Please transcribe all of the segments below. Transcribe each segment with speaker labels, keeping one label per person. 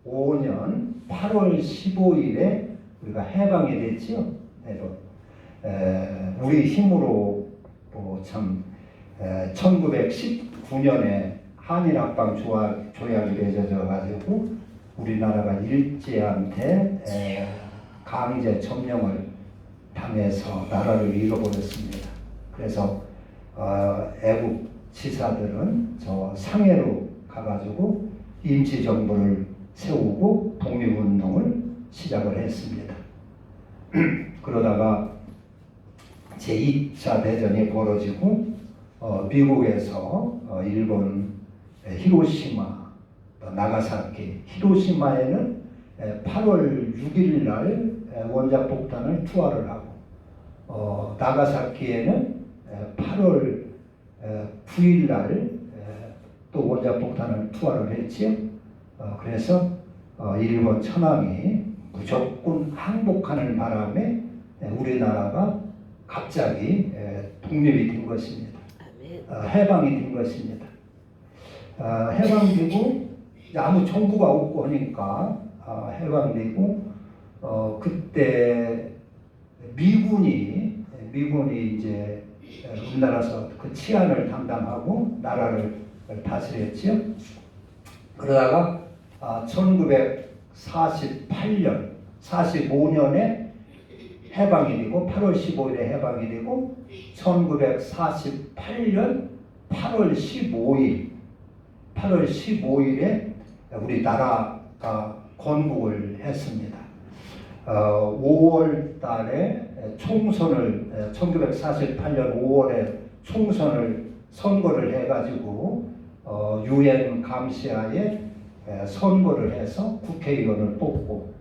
Speaker 1: 5년 8월 15일에 우리가 해방이 됐지요. 우리 힘으로 참 1919년에 한일합방 조약이 맺어져 가지고 우리나라가 일제한테 강제 점령을 당해서 나라를 잃어버렸습니다. 그래서 애국 지사들은 저 상해로 가가지고 임시정부를 세우고 독립운동을 시작을 했습니다. 그러다가 제2차 대전이 벌어지고 미국에서 일본 히로시마, 나가사키, 히로시마에는 8월 6일 날 원자 폭탄을 투하를 하고 나가사키에는 8월 9일 날 또 원자 폭탄을 투하를 했지요. 그래서 일본 천황이 무조건 항복하는 바람에 우리나라가 갑자기 독립이 된 것입니다. 해방이 된 것입니다. 해방되고 아무 정부가 없고 하니까 해방되고 그때 미군이 이제 우리나라에서 그 치안을 담당하고 나라를 다스렸지요. 그러다가 1948년, 45년에 해방이 되고 8월 15일에 해방이 되고 1948년 8월 15일에 우리나라가 건국을 했습니다. 5월 달에 총선을 1948년 5월에 선거를 해가지고 유엔 감시하에 선거를 해서 국회의원을 뽑고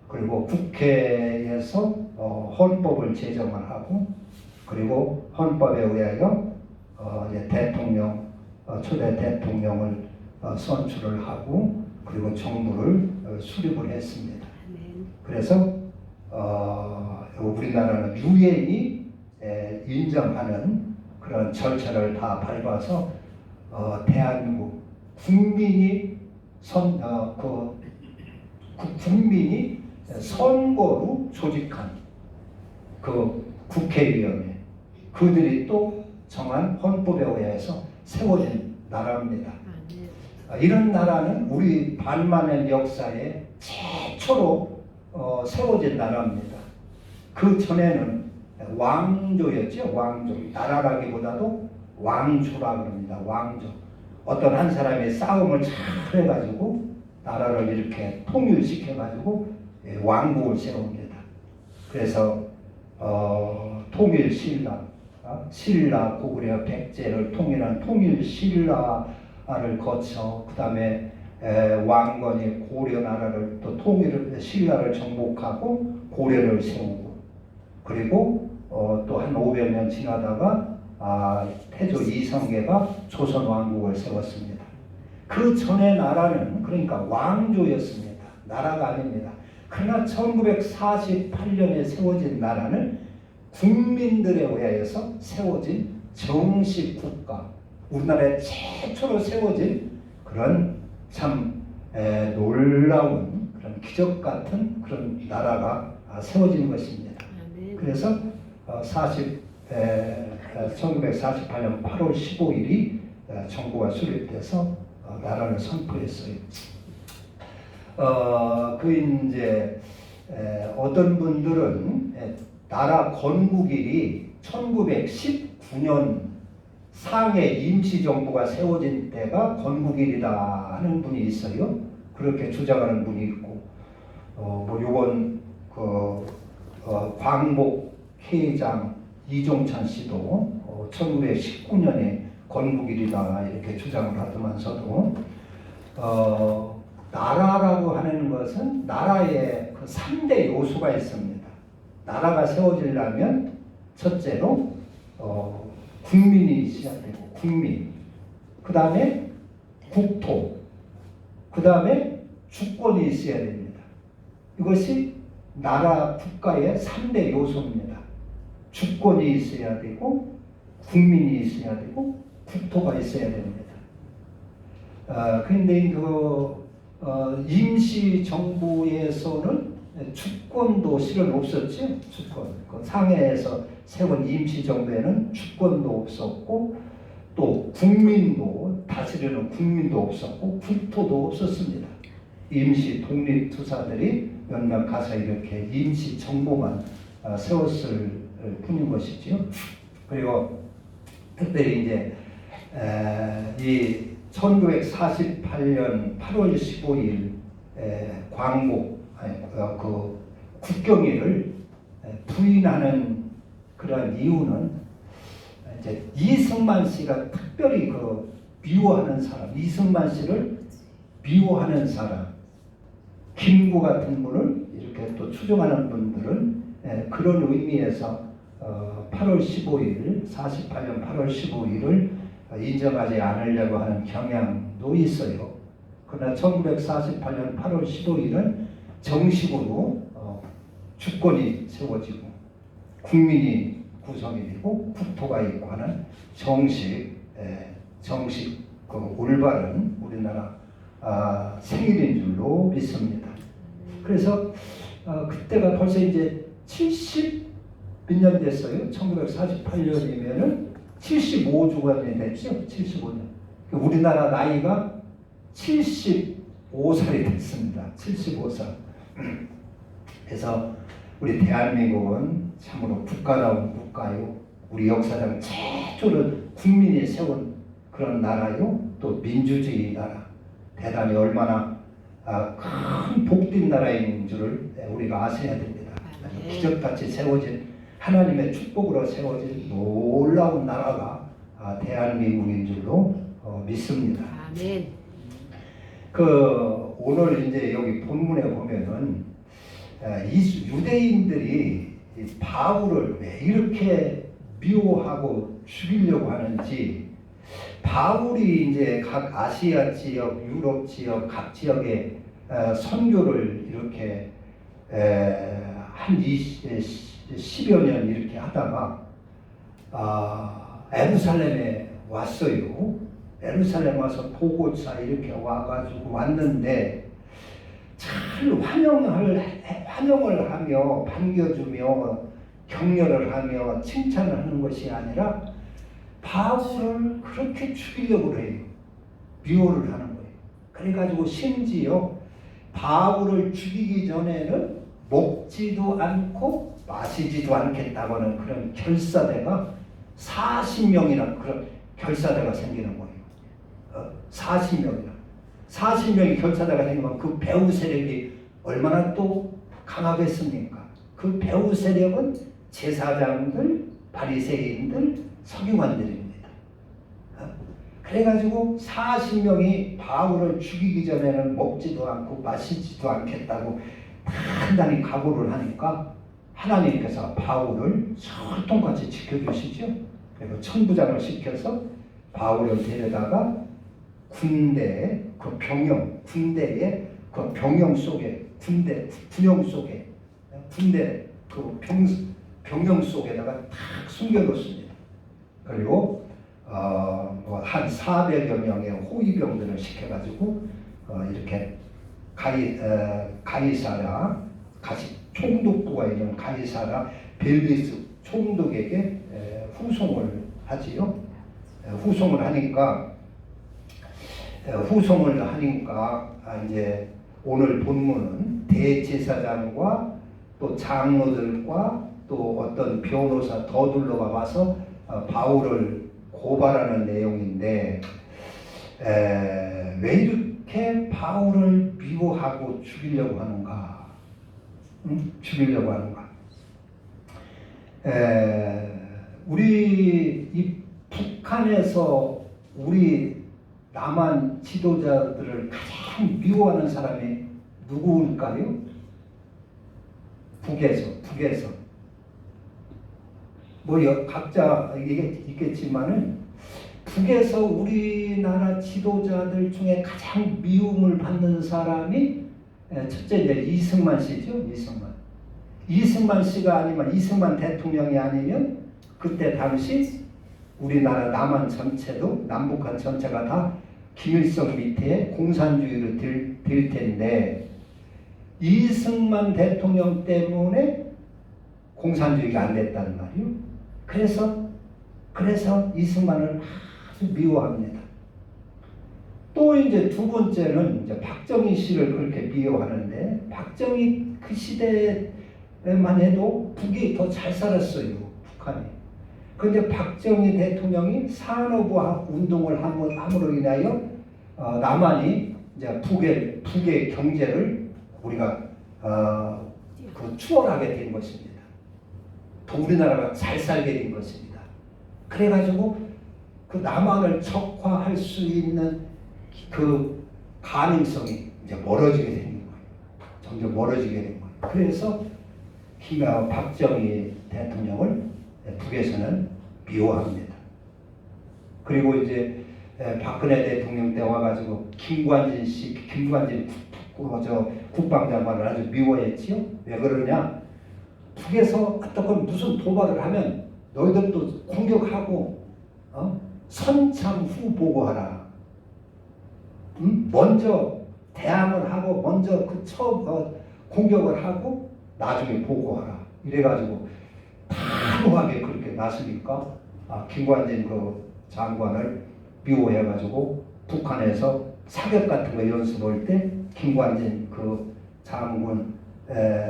Speaker 1: 그리고 국회에서 헌법을 제정을 하고 그리고 헌법에 의하여 대통령 초대 대통령을 선출을 하고 그리고 정부를 수립을 했습니다. 그래서 우리나라는 유엔이 인정하는 그런 절차를 다 밟아서 대한민국 국민이 국민이 선거로 조직한 그 국회의원회 그들이 또 정한 헌법에 의해서 세워진 나라입니다. 이런 나라는 우리 반만년 역사에 최초로 세워진 나라입니다. 그 전에는 왕조였죠. 왕조. 나라라기보다도 왕조라 그럽니다. 왕조. 어떤 한 사람이 싸움을 잘 해가지고 나라를 이렇게 통일시켜가지고 왕국을 세웁니다. 그래서 통일신라, 신라 고구려 백제를 통일한 통일신라를 거쳐 그 다음에 왕건이 고려 나라를 또 신라를 정복하고 고려를 세우고 그리고 또 한 500년 지나다가 태조 이성계가 조선 왕국을 세웠습니다. 그 전에 나라는 그러니까 왕조였습니다. 나라가 아닙니다. 그러나 1948년에 세워진 나라는 국민들에 의해서 세워진 정식 국가, 우리나라에 최초로 세워진 그런 참 놀라운 그런 기적 같은 그런 나라가 세워진 것입니다. 그래서 1948년 8월 15일이 정부가 수립돼서 나라를 선포했어요. 이제 어떤 분들은 나라 건국일이 1919년 상해 임시정부가 세워진 때가 건국일이다 하는 분이 있어요. 그렇게 주장하는 분이 있고, 요건 광복 회장 이종찬 씨도 1919년에 건국일이다 이렇게 주장을 하더만서도 나라라고 하는 것은 나라의 그 3대 요소가 있습니다. 나라가 세워지려면 첫째로 국민이 있어야 되고 국민, 그 다음에 국토, 그 다음에 주권이 있어야 됩니다. 이것이 나라 국가의 3대 요소입니다. 주권이 있어야 되고 국민이 있어야 되고 국토가 있어야 됩니다. 그런데 임시 정부에서는 주권도 실은 없었죠. 주권. 그 상해에서 세운 임시 정부에는 주권도 없었고 또 국민도 다스리는 국민도 없었고 국토도 없었습니다. 임시 독립투사들이 몇몇 가서 이렇게 임시 정부만 세웠을 뿐인 것이지요. 그리고 특별히 이제 이 1948년 8월 15일 광복 그 국경일을 부인하는 그런 이유는 이제 이승만 씨가 특별히 그 미워하는 사람, 이승만 씨를 미워하는 사람, 김구 같은 분을 이렇게 또 추종하는 분들은 그런 의미에서 8월 15일, 48년 8월 15일을 인정하지 않으려고 하는 경향도 있어요. 그러나 1948년 8월 15일은 정식으로 주권이 세워지고 국민이 구성이 되고 국토가 있고 하는 정식 그 올바른 우리나라 생일인 줄로 믿습니다. 그래서 그때가 벌써 이제 70 몇 년 됐어요. 1948년이면은 75주간이 됐죠. 75년. 우리나라 나이가 75살이 됐습니다. 75살. 그래서 우리 대한민국은 참으로 국가다운 국가요. 우리 역사상 최초로 국민이 세운 그런 나라요. 또 민주주의 나라. 대단히 얼마나 큰 복된 나라인 줄을 우리가 아셔야 됩니다. 기적같이 세워진 하나님의 축복으로 세워진 놀라운 나라가 대한민국인 줄로 믿습니다.
Speaker 2: 아멘.
Speaker 1: 오늘 이제 여기 본문에 보면은 유대인들이 바울을 왜 이렇게 미워하고 죽이려고 하는지, 바울이 이제 각 아시아 지역, 유럽 지역, 각 지역에 선교를 이렇게 한 10여 년 이렇게 하다가 예루살렘에 왔어요. 예루살렘 와서 보고차 이렇게 와가지고 왔는데 잘 환영을 하며 반겨주며 격려를 하며 칭찬을 하는 것이 아니라 바울을 그렇게 죽이려고 해요. 미워를 하는 거예요. 그래가지고 심지어 바울을 죽이기 전에는 먹지도 않고 마시지도 않겠다고는 그런 결사대가 40명이나 그런 결사대가 생기는 거예요. 40명이 결사대가 생기면 그 배후 세력이 얼마나 또 강하겠습니까? 그 배후 세력은 제사장들, 바리새인들, 서기관들입니다. 그래가지고 40명이 바울을 죽이기 전에는 먹지도 않고 마시지도 않겠다고 단단히 각오를 하니까 하나님께서 바울을 철통같이 지켜주시죠. 그리고 천부장을 시켜서 바울을 데려다가 군대의 그 병영 속에 군대 그 병영 속에다가 탁 숨겨놓습니다. 그리고 한 400여 명의 호위병들을 시켜가지고 이렇게 가이사랴 총독부가 있는 가이사랴 벨리스 총독에게 후송을 하지요. 후송을 하니까 이제 오늘 본문은 대제사장과 또 장로들과 또 어떤 변호사 더둘러가 와서 바울을 고발하는 내용인데, 왜 이렇게 바울을 미워하고 죽이려고 하는가? 죽이려고 하는가? 우리 이 북한에서 우리 남한 지도자들을 가장 미워하는 사람이 누구일까요? 북에서 뭐 각자 있겠지만은 북에서 우리나라 지도자들 중에 가장 미움을 받는 사람이 첫째 이제 이승만 씨죠. 이승만 씨가 아니면 이승만 대통령이 아니면 그때 당시 우리나라 남한 전체도 남북한 전체가 다 김일성 밑에 공산주의로 될 텐데 이승만 대통령 때문에 공산주의가 안 됐단 말이요. 그래서 이승만을 아주 미워합니다. 또 이제 두 번째는 이제 박정희 씨를 그렇게 미워하는데, 박정희 그 시대만 해도 북이 더 잘 살았어요, 북한이. 그런데 박정희 대통령이 산업화 운동을 함으로 인하여 남한이 이제 북의 경제를 우리가 추월하게 된 것입니다. 또 우리나라가 잘 살게 된 것입니다. 그래가지고 그 남한을 척화할 수 있는 그 가능성이 이제 멀어지게 되는 거예요. 점점 멀어지게 된 거예요. 그래서 박정희 대통령을 북에서는 미워합니다. 그리고 이제 박근혜 대통령 때 와가지고 김관진 국방장관을 아주 미워했지요. 왜 그러냐? 북에서 어떤 무슨 도발을 하면 너희들도 공격하고 선참 후 보고하라. 먼저 대항을 하고 먼저 공격을 하고 나중에 보고하라. 이래가지고 단호하게 그렇게 나서니까 김관진 그 장관을 미워해가지고 북한에서 사격 같은 거 연습할 때 김관진 그 장군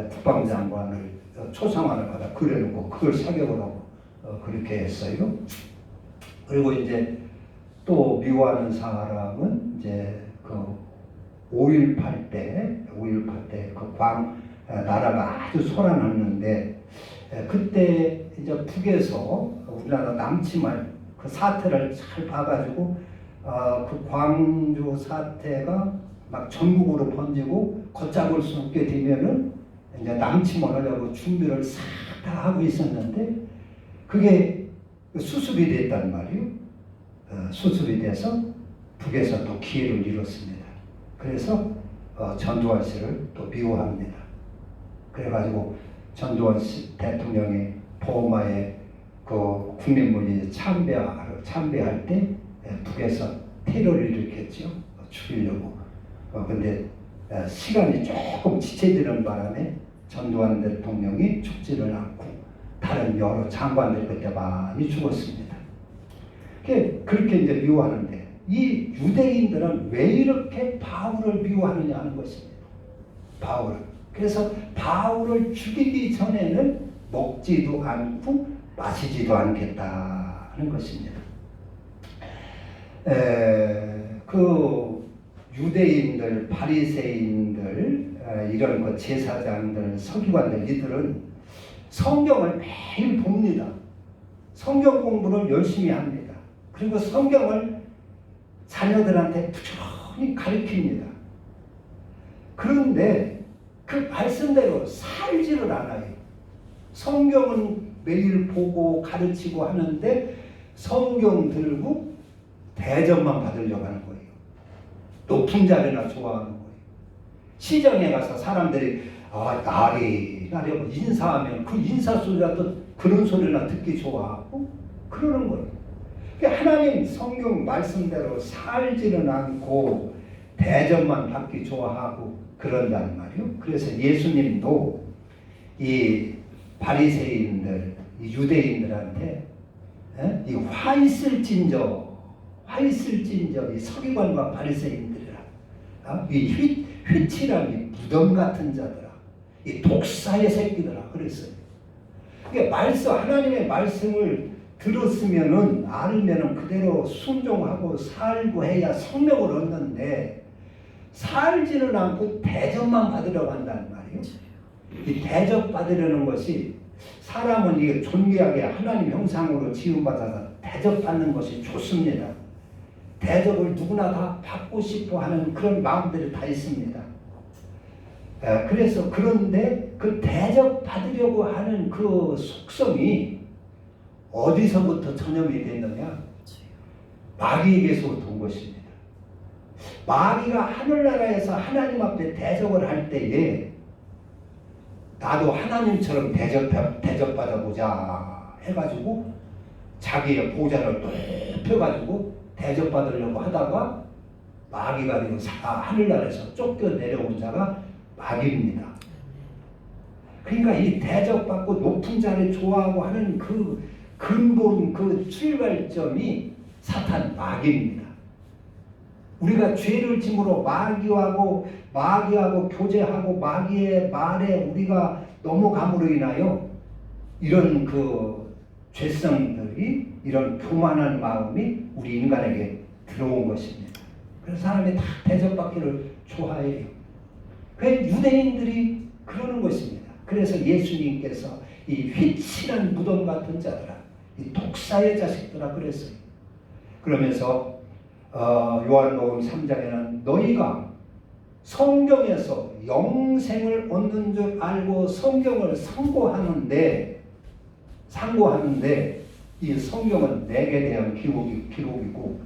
Speaker 1: 국방장관을 초상화를 받아 그려놓고 그걸 사격을 하고 그렇게 했어요. 그리고 이제 또 미워하는 사람은 이제 그 5.18 때 그 나라가 아주 소란났는데 그때 이제 북에서 우리나라 남침할 그 사태를 잘 봐가지고 그 광주 사태가 막 전국으로 번지고 걷잡을 수 없게 되면은 이제 남침을 하려고 준비를 싹 다 하고 있었는데 그게 수습이 됐단 말이에요. 수습이 돼서 북에서 또 기회를 잃었습니다. 그래서 전두환 씨를 또 미워합니다. 그래가지고 전두환 씨 대통령이 버마에 그 국민문이 참배할 때 북에서 테러를 일으켰죠. 죽이려고. 근데 시간이 조금 지체되는 바람에 전두환 대통령이 죽지를 않고 다른 여러 장관들 그때 많이 죽었습니다. 그렇게 이제 미워하는데 이 유대인들은 왜 이렇게 바울을 미워하느냐 하는 것입니다. 바울을. 그래서 바울을 죽이기 전에는 먹지도 않고 마시지도 않겠다는 것입니다. 그 유대인들, 바리새인들, 이런 그 제사장들, 서기관들 이들은 성경을 매일 봅니다. 성경 공부를 열심히 합니다. 그리고 성경을 자녀들한테 부지런히 가르칩니다. 그런데 그 말씀대로 살지를 않아요. 성경은 매일 보고 가르치고 하는데 성경 들고 대접만 받으려고 하는 거예요. 높은 자리나 좋아하는 거예요. 시장에 가서 사람들이 나리 인사하면 그 인사 소리라도 그런 소리나 듣기 좋아하고 그러는 거예요. 하나님 성경 말씀대로 살지는 않고 대접만 받기 좋아하고 그런단 말이에요. 그래서 예수님도 이 바리새인들, 이 유대인들한테 이 화 있을진저 이 서기관과 바리새인들이라 이 휘칠한 무덤 같은 자들아, 이 독사의 새끼들아 그랬어요. 하나님의 말씀을 들었으면은 알면은 그대로 순종하고 살고 해야 성령을 얻는데 살지는 않고 대접만 받으려고 한다는 말이에요. 이 대접 받으려는 것이 사람은 이게 존귀하게 하나님 형상으로 지음받아서 대접받는 것이 좋습니다. 대접을 누구나 다 받고 싶어 하는 그런 마음들이 다 있습니다. 그런데 그 대접받으려고 하는 그 속성이 어디서부터 전염이 됐느냐? 마귀에게서부터 온 것입니다. 마귀가 하늘나라에서 하나님 앞에 대접을 할 때에 나도 하나님처럼 대접받아보자 해가지고 자기의 보좌를 높여가지고 대접받으려고 하다가 마귀가 되고 하늘나라에서 쫓겨 내려온 자가 마귀입니다. 그러니까 이 대접받고 높은 자를 좋아하고 하는 그 근본 그 출발점이 사탄 마귀입니다. 우리가 죄를 짐으로 마귀하고 교제하고 마귀의 말에 우리가 넘어감으로 인하여 이런 그 죄성들이 이런 교만한 마음이 우리 인간에게 들어온 것입니다. 그래서 사람이 다 대접받기를 좋아해요. 그 유대인들이 그러는 것입니다. 그래서 예수님께서 이 휘칠한 무덤 같은 자들아, 이 독사의 자식들아 그랬어요. 그러면서 요한복음 3장에는 너희가 성경에서 영생을 얻는 줄 알고 성경을 상고하는데 이 성경은 내게 대한 기록이고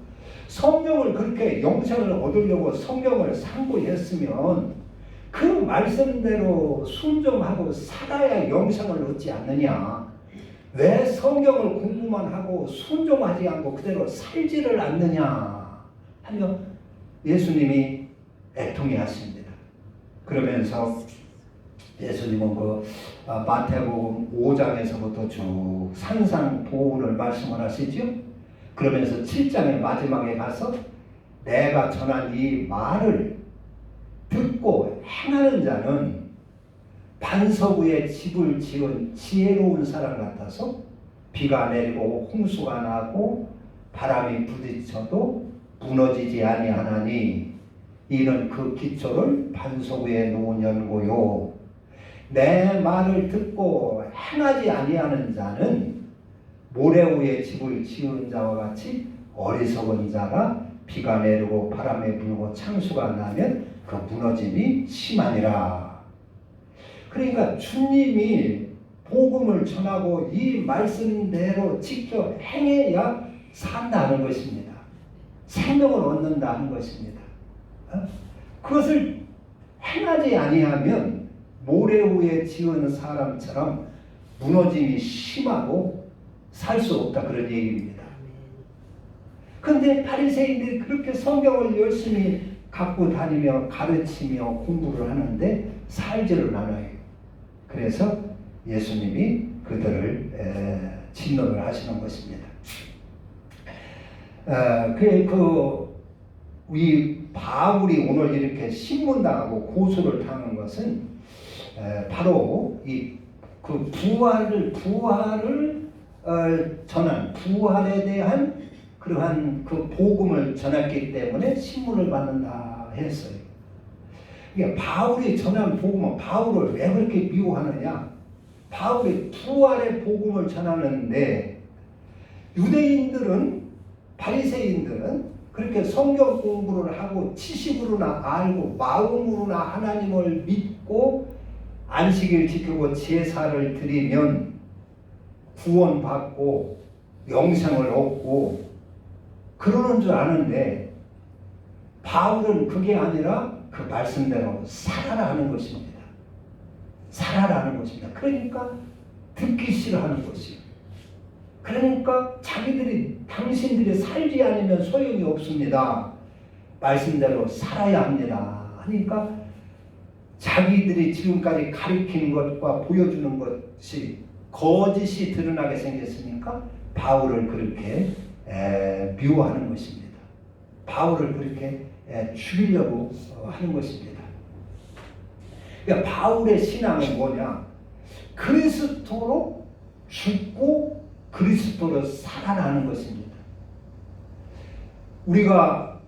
Speaker 1: 성경을 그렇게 영생을 얻으려고 성경을 상고했으면 그 말씀대로 순종하고 살아야 영생을 얻지 않느냐. 왜 성경을 공부만 하고 순종하지 않고 그대로 살지를 않느냐 하며 예수님이 애통해 하십니다. 그러면서 예수님은 그 마태복음 5장에서부터 쭉 산상보훈을 말씀을 하시죠. 그러면서 7장의 마지막에 가서 내가 전한 이 말을 듣고 행하는 자는 반석 위에 집을 지은 지혜로운 사람 같아서 비가 내리고 홍수가 나고 바람이 부딪혀도 무너지지 아니하나니 이는 그 기초를 반석 위에 놓은 연고요. 내 말을 듣고 행하지 아니하는 자는 모래 위에 집을 지은 자와 같이 어리석은 자가 비가 내리고 바람에 불고 창수가 나면 그 무너짐이 심하니라. 그러니까 주님이 복음을 전하고 이 말씀대로 지켜 행해야 산다는 것입니다. 생명을 얻는다는 것입니다. 그것을 행하지 아니하면 모래 위에 지은 사람처럼 무너짐이 심하고 살 수 없다 그런 얘기입니다. 그런데 바리새인들이 그렇게 성경을 열심히 갖고 다니며 가르치며 공부를 하는데 살지를 않아요. 그래서 예수님이 그들을 진노를 하시는 것입니다. 이 바울이 오늘 이렇게 신문당하고 고소를 당한 것은 바로 그 부활을 전한 부활에 대한 그러한 그 복음을 전했기 때문에 신문을 받는다 했어요. 그러니까 바울이 전한 복음은 바울을 왜 그렇게 미워하느냐? 바울이 부활의 복음을 전하는데 유대인들은 바리새인들은 그렇게 성경 공부를 하고 지식으로나 알고 마음으로나 하나님을 믿고 안식일 지키고 제사를 드리면 구원받고 영생을 얻고 그러는 줄 아는데 바울은 그게 아니라 그 말씀대로 살아라는 것입니다. 살아라는 것입니다. 그러니까 듣기 싫어하는 것이요. 그러니까 당신들이 살지 않으면 소용이 없습니다. 말씀대로 살아야 합니다. 하니까 자기들이 지금까지 가리키는 것과 보여주는 것이 거짓이 드러나게 생겼으니까 바울을 그렇게 미워하는 것입니다. 바울을 그렇게 죽이려고 하는 것입니다. 그러니까 바울의 신앙은 뭐냐? 그리스도로 죽고 그리스도로 살아나는 것입니다. 우리가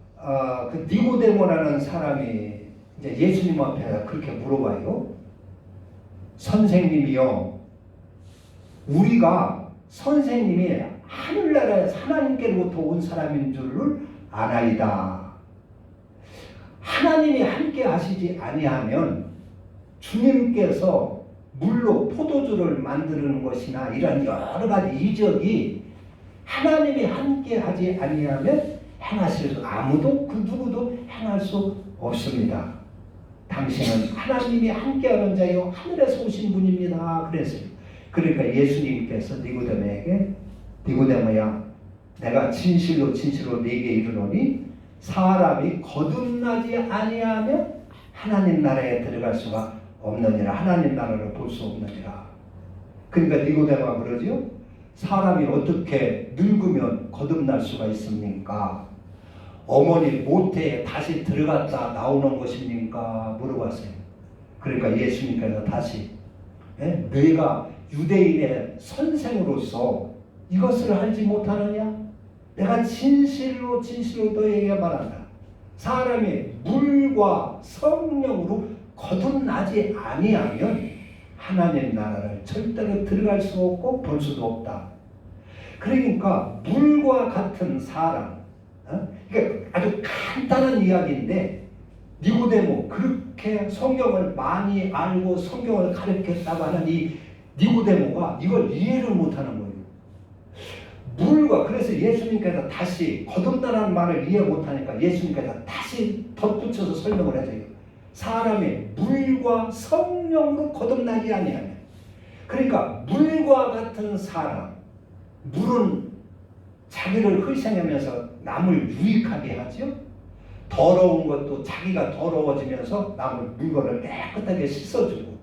Speaker 1: 그 니고데모라는 사람이 이제 예수님 앞에 그렇게 물어봐요. 선생님이요, 우리가 선생님이 하늘나라에 하나님께로부터 온 사람인 줄을 아나이다. 하나님이 함께 하시지 아니하면 주님께서 물로 포도주를 만드는 것이나 이런 여러 가지 이적이 하나님이 함께 하지 아니하면 행하실 수 아무도 그 누구도 행할 수 없습니다. 당신은 하나님이 함께하는 자요 하늘에서 오신 분입니다. 그랬어요. 그러니까 예수님께서 니고데모에게 니고데모야, 내가 진실로 네게 이르노니 사람이 거듭나지 아니하면 하나님 나라에 들어갈 수가 없느니라. 하나님 나라를 볼 수 없느니라. 그러니까 니고데모가 그러죠. 사람이 어떻게 늙으면 거듭날 수가 있습니까? 어머니 모태에 다시 들어갔다 나오는 것입니까? 물어봤어요. 그러니까 예수님께서 다시 너희가 유대인의 선생으로서 이것을 알지 못하느냐? 내가 진실로 너희에게 말한다. 사람이 물과 성령으로 거듭나지 아니하면 하나님 나라를 절대로 들어갈 수 없고 볼 수도 없다. 그러니까 물과 같은 사람, 그러니까 아주 간단한 이야기인데 니고데모, 그렇게 성경을 많이 알고 성경을 가르쳤다고 하는 이 니고데모가 이걸 이해를 못하는 거예요. 물과, 그래서 예수님께서 다시 거듭나라는 말을 이해 못하니까 예수님께서 다시 덧붙여서 설명을 해줘요. 사람이 물과 성령으로 거듭나지 아니하면, 그러니까 물과 같은 사람, 물은 자기를 희생하면서 남을 유익하게 하죠. 더러운 것도 자기가 더러워지면서 남을 물건을 깨끗하게 씻어주고,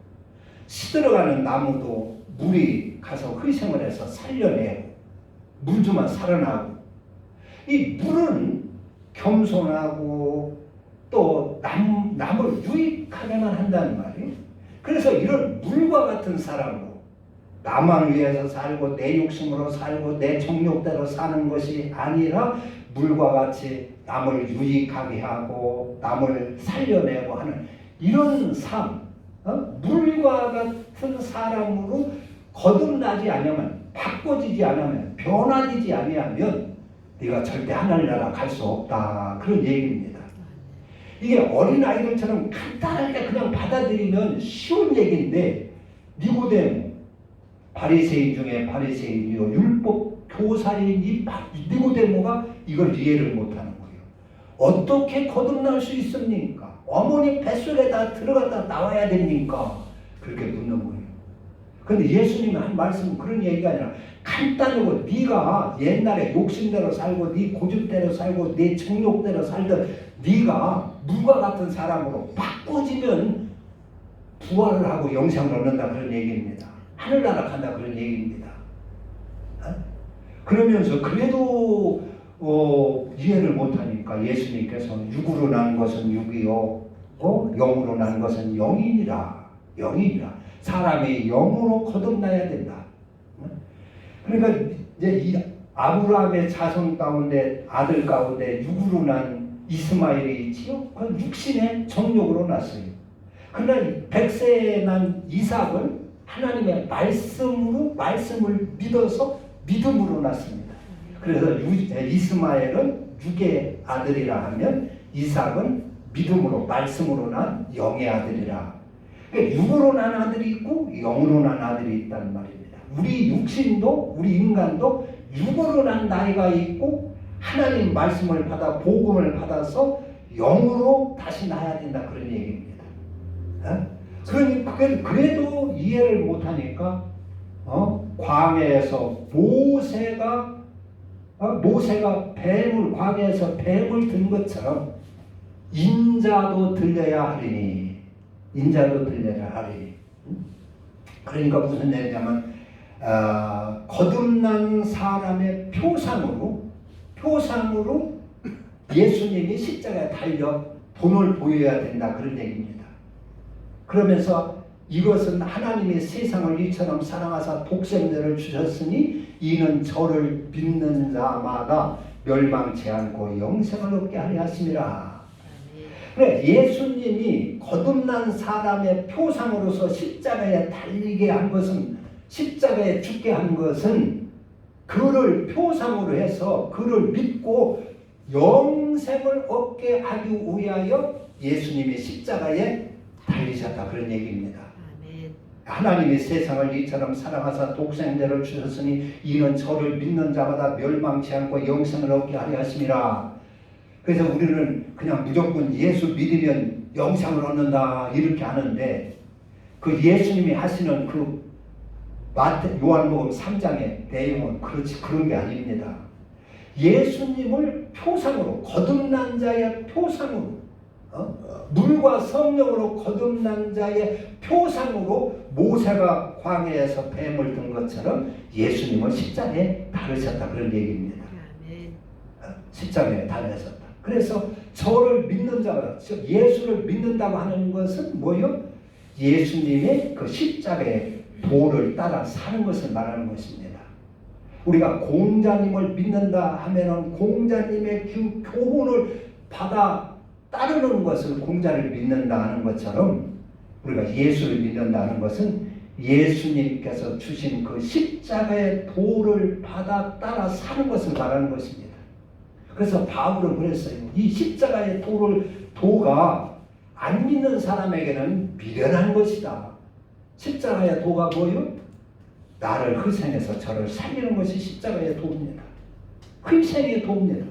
Speaker 1: 시들어가는 나무도 물이 가서 희생을 해서 살려내고 물 주면 살아나고, 이 물은 겸손하고 또 남을 유익하게만 한다는 말이에요. 그래서 이런 물과 같은 사람으로 나만 위해서 살고 내 욕심으로 살고 내 정욕대로 사는 것이 아니라 물과 같이 남을 유익하게 하고 남을 살려내고 하는 이런 삶, 물과 같은 사람으로 거듭나지 않으면, 바꿔지지 않으면, 변화되지 아니하면 네가 절대 하나님 나라 갈 수 없다, 그런 얘기입니다. 이게 어린아이들처럼 간단하게 그냥 받아들이면 쉬운 얘기인데 니고데모, 바리새인 중에 바리새인이요 율법 교사인 이 니고데모가 이걸 이해를 못하는 거예요. 어떻게 거듭날 수 있습니까? 어머니 뱃속에 다 들어갔다 나와야 됩니까? 그렇게 묻는 거예요. 그런데 예수님이 한 말씀은 그런 얘기가 아니라 간단하고, 네가 옛날에 욕심대로 살고 네 고집대로 살고 네 정욕대로 살던 네가 물과 같은 사람으로 바꿔지면 부활을 하고 영생을 얻는다, 그런 얘기입니다. 하늘나라 간다, 그런 얘기입니다. 그러면서 그래도 이해를 못하니까 예수님께서 육으로 난 것은 육이요 영으로 난 것은 영이니라. 사람이 영으로 거듭나야 된다. 그러니까 이제 이 아브라함의 자손 가운데, 아들 가운데 육으로 난 이스마엘이 있지요. 그 육신의 정욕으로 났어요. 그러나 100세에 난 이삭은 하나님의 말씀을 믿어서 믿음으로 났습니다. 그래서 이스마엘은 육의 아들이라 하면 이삭은 믿음으로, 말씀으로 난 영의 아들이라. 그러니까 육으로 난 아들이 있고 영으로 난 아들이 있다는 말입니다. 우리 육신도, 우리 인간도 육으로 난 나이가 있고 하나님 말씀을 받아 복음을 받아서 영으로 다시 나야 된다, 그런 얘기입니다. 그러니까 그래도 이해를 못하니까 광야에서 모세가 뱀을, 광야에서 뱀을 든 것처럼 인자도 들려야 하리니. 그러니까 무슨 얘기냐면 거듭난 사람의 표상으로 예수님이 십자가에 달려 본을 보여야 된다, 그런 얘기입니다. 그러면서 이것은 하나님이 세상을 이처럼 사랑하사 독생자를 주셨으니 이는 저를 믿는 자마다 멸망치 않고 영생을 얻게 하려 하심이라. 그래, 예수님이 거듭난 사람의 표상으로서 십자가에 달리게 한 것은, 십자가에 죽게 한 것은 그를 표상으로 해서 그를 믿고 영생을 얻게 하기 위하여 예수님이 십자가에 달리셨다, 그런 얘기입니다. 하나님이 세상을 이처럼 사랑하사 독생자를 주셨으니 이는 저를 믿는 자마다 멸망치 않고 영생을 얻게 하려 하심이라. 그래서 우리는 그냥 무조건 예수 믿으면 영생을 얻는다, 이렇게 하는데 그 예수님이 하시는 그 요한복음 3장의 내용은 그런 게 아닙니다. 예수님을 표상으로, 거듭난 자의 표상으로, 물과 성령으로 거듭난 자의 표상으로 모세가 광야에서 뱀을 든 것처럼 예수님을 십자가에 달으셨다, 그런 얘기입니다. 십자가에 달으셨다. 그래서 저를 믿는 자가, 예수를 믿는다고 하는 것은 뭐요? 예수님의 그 십자가의 도를 따라 사는 것을 말하는 것입니다. 우리가 공자님을 믿는다 하면은 공자님의 그 교훈을 받아 따르는 것을 공자를 믿는다 하는 것처럼, 우리가 예수를 믿는다 하는 것은 예수님께서 주신 그 십자가의 도를 받아 따라 사는 것을 말하는 것입니다. 그래서 바울은 그랬어요. 이 십자가의 도가 안 믿는 사람에게는 미련한 것이다. 십자가의 도가 뭐요? 나를 희생해서 저를 살리는 것이 십자가의 도입니다. 희생의 도입니다.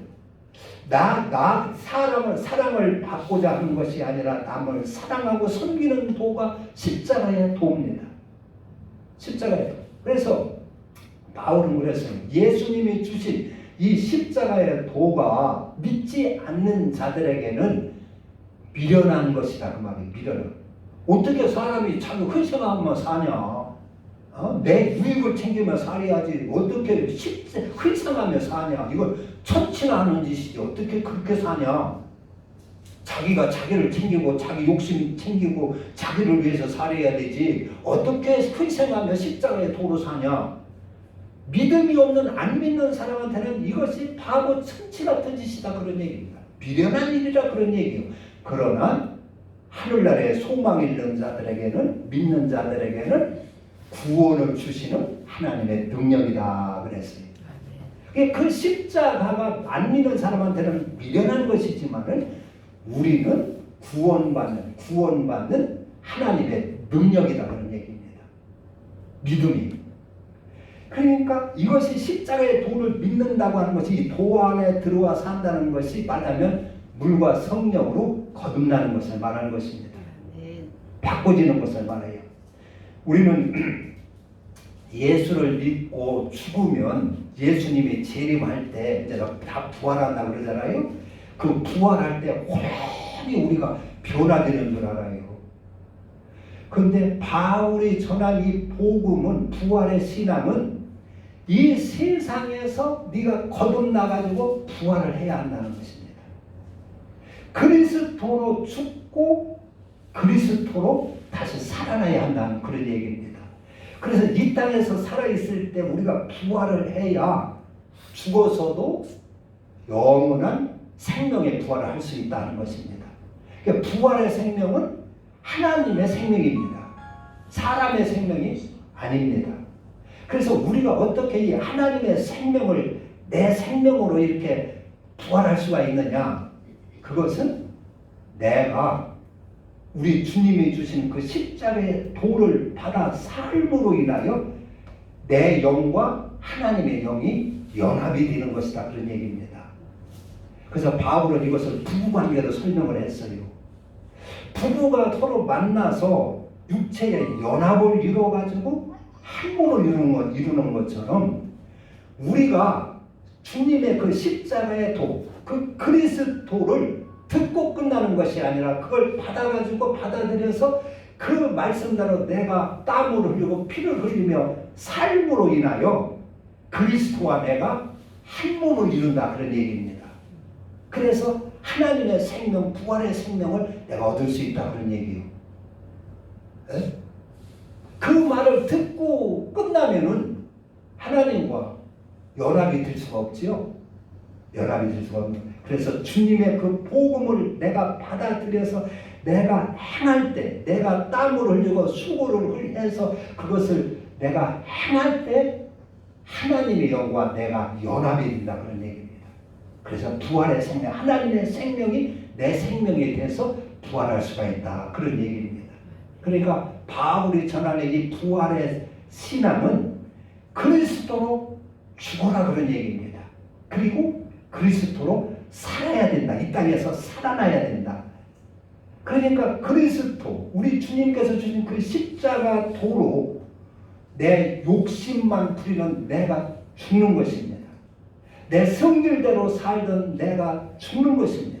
Speaker 1: 사랑을 받고자 하는 것이 아니라 남을 사랑하고 섬기는 도가 십자가의 도입니다. 십자가의 도. 그래서 바울은 그랬어요. 예수님이 주신 이 십자가의 도가 믿지 않는 자들에게는 미련한 것이다, 그 말이. 미련한. 어떻게 사람이 자기 희생하면 사냐? 내 유익을 챙기며 살아야지. 어떻게 희생하며 사냐? 이거 천치나 하는 짓이지. 어떻게 그렇게 사냐? 자기가 자기를 챙기고 자기 욕심 챙기고 자기를 위해서 살아야 되지. 어떻게 희생하며 십자가의 도로 사냐? 믿음이 없는, 안 믿는 사람한테는 이것이 바보 천치 같은 짓이다, 그런 얘기입니다. 미련한 일이라, 그런 얘기예요. 그러나 하늘나라에 소망 있는 자들에게는, 믿는 자들에게는 구원을 주시는 하나님의 능력이다 그랬어요. 그 십자가가 안 믿는 사람한테는 미련한 것이지만은 우리는 구원받는 하나님의 능력이다, 그런 얘기입니다. 믿음이. 그러니까 이것이 십자가의 도를 믿는다고 하는 것이, 도 안에 들어와 산다는 것이 말하면 물과 성령으로 거듭나는 것을 말하는 것입니다. 바꿔지는 것을 말해요. 우리는 예수를 믿고 죽으면 그예수님이 재림할 때 이제 다 부활한다고 그러잖아요. 그 부활할 때 완전히 우리가 변화되는 줄 알아요. 그런데 바울이 전한 이 복음은, 부활의 신앙은 이 세상에서 네가 거듭나가지고 부활을 해야 한다는 것입니다. 그리스도로 죽고 그리스도로 다시 살아나야 한다는 그런 얘기입니다. 그래서 이 땅에서 살아있을 때 우리가 부활을 해야 죽어서도 영원한 생명의 부활을 할 수 있다는 것입니다. 그러니까 부활의 생명은 하나님의 생명입니다. 사람의 생명이 아닙니다. 그래서 우리가 어떻게 이 하나님의 생명을 내 생명으로 이렇게 부활할 수가 있느냐? 그것은 내가 우리 주님이 주신 그 십자가의 도를 받아 삶으로 인하여 내 영과 하나님의 영이 연합이 되는 것이다, 그런 얘기입니다. 그래서 바울은 이것을 부부관계로 설명을 했어요. 부부가 서로 만나서 육체의 연합을 이루어가지고 한 몸을 이루는 것처럼 우리가 주님의 그 십자가의 도, 그 그리스도를 듣고 끝나는 것이 아니라 그걸 받아들여서 그 말씀대로 내가 땀을 흘리고 피를 흘리며 삶으로 인하여 그리스도와 내가 한 몸을 이룬다, 그런 얘기입니다. 그래서 하나님의 생명, 부활의 생명을 내가 얻을 수 있다, 그런 얘기예요. 네? 그 말을 듣고 끝나면은 하나님과 연합이 될 수가 없지요. 연합이 될 수가 없는. 그래서 주님의 그 복음을 내가 받아들여서 내가 행할 때, 내가 땀을 흘리고 수고를 해서 그것을 내가 행할 때 하나님의 영과 내가 연합이 된다, 그런 얘기입니다. 그래서 부활의 생명, 하나님의 생명이 내 생명이 돼서 부활할 수가 있다, 그런 얘기입니다. 그러니까 바울이 전하는 이 부활의 신앙은 그리스도로 죽어라, 그런 얘기입니다. 그리고 그리스도로 살아야 된다. 이 땅에서 살아나야 된다. 그러니까 그리스도, 우리 주님께서 주신 그 십자가 도로 내 욕심만 부리는 내가 죽는 것입니다. 내 성질대로 살던 내가 죽는 것입니다.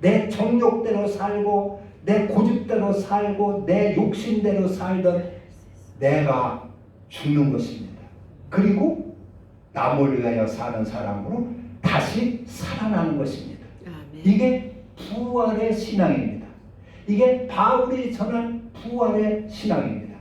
Speaker 1: 내 정욕대로 살고 내 고집대로 살고 내 욕심대로 살던 내가 죽는 것입니다. 그리고 남을 위하여 사는 사람으로 다시 살아나는 것입니다. 이게 부활의 신앙입니다. 이게 바울이 전한 부활의 신앙입니다.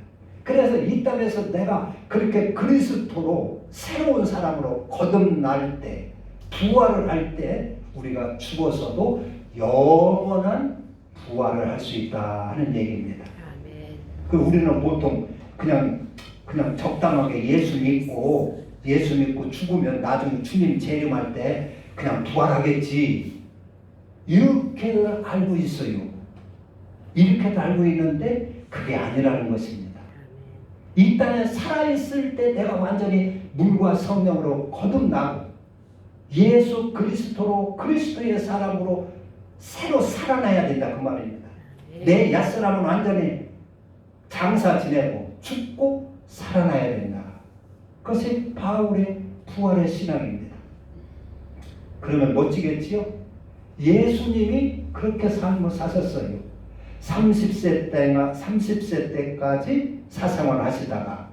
Speaker 1: 그래서 이 땅에서 내가 그렇게 그리스도로 새로운 사람으로 거듭날 때, 부활을 할 때 우리가 죽어서도 영원한 부활을 할 수 있다는 얘기입니다. 그 우리는 보통 그냥 적당하게 예수 믿고 죽으면 나중에 주님 재림할 때 그냥 부활하겠지, 이렇게는 알고 있어요. 이렇게도 알고 있는데 그게 아니라는 것입니다. 이 땅에 살아있을 때 내가 완전히 물과 성령으로 거듭나고 예수 그리스도로, 그리스도의 사람으로 새로 살아나야 된다, 그 말입니다. 내 옛사람은 완전히 장사 지내고 죽고 살아나야 된다. 그것이 바울의 부활의 신앙입니다. 그러면 멋지겠지요? 예수님이 그렇게 삶을 사셨어요. 30세 때까지 사상을 하시다가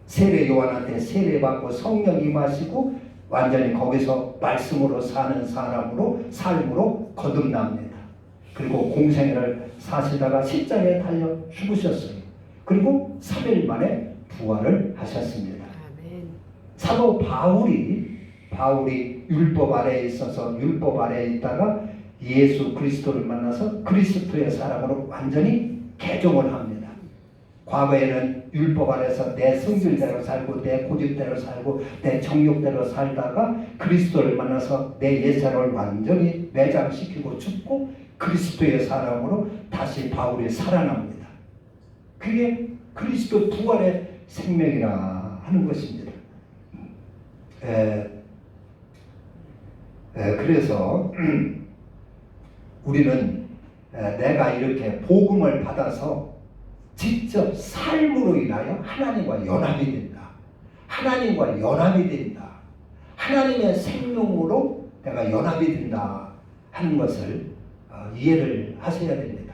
Speaker 1: 세례 요한한테 세례받고 성령 임하시고 완전히 거기서 말씀으로 사는 사람으로 삶으로 거듭납니다. 그리고 공생애를 사시다가 십자가에 달려 죽으셨어요. 그리고 3일 만에 부활을 하셨습니다. 아멘. 사도 바울이 율법 아래에 있어서 율법 아래에 있다가 예수 그리스도를 만나서 그리스도의 사람으로 완전히 개종을 합니다. 과거에는 율법 아래서 내 성질대로 살고 내 고집대로 살고 내 정욕대로 살다가 그리스도를 만나서 내 옛사람을 완전히 매장시키고 죽고 그리스도의 사람으로 다시 바울이 살아납니다. 그게 그리스도 부활의 생명이라 하는 것입니다. 그래서 우리는 내가 이렇게 복음을 받아서 직접 삶으로 인하여 하나님과 연합이 된다. 하나님과 연합이 된다. 하나님의 생명으로 내가 연합이 된다 하는 것을 이해를 하셔야 됩니다.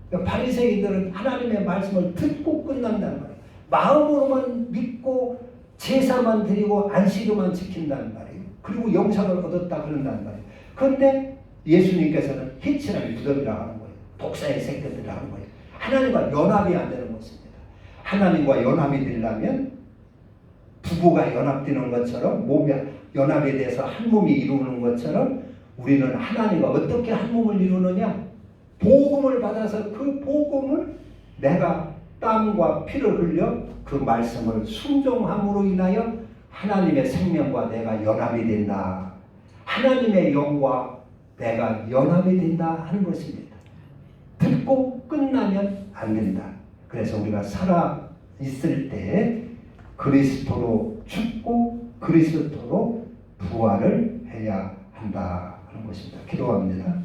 Speaker 1: 그러니까 바리새인들은 하나님의 말씀을 듣고 끝난단 말이에요. 마음으로만 믿고 제사만 드리고 안식일만 지킨다는 말이에요. 그리고 영생을 얻었다 그런다는 말이에요. 그런데 예수님께서는 희친한 무덤이라 하는 거예요. 독사의 새끼들이라 하는 거예요. 하나님과 연합이 안 되는 것입니다. 하나님과 연합이 되려면 부부가 연합되는 것처럼 몸이 연합에 대해서 한 몸이 이루는 것처럼 우리는 하나님과 어떻게 한 몸을 이루느냐? 복음을 받아서 그 복음을 내가 땀과 피를 흘려 그 말씀을 순종함으로 인하여 하나님의 생명과 내가 연합이 된다. 하나님의 영과 내가 연합이 된다 하는 것입니다. 듣고 끝나면 안 된다. 그래서 우리가 살아 있을 때 그리스도로 죽고 그리스도로 부활을 해야 한다 하는 것입니다. 기도합니다.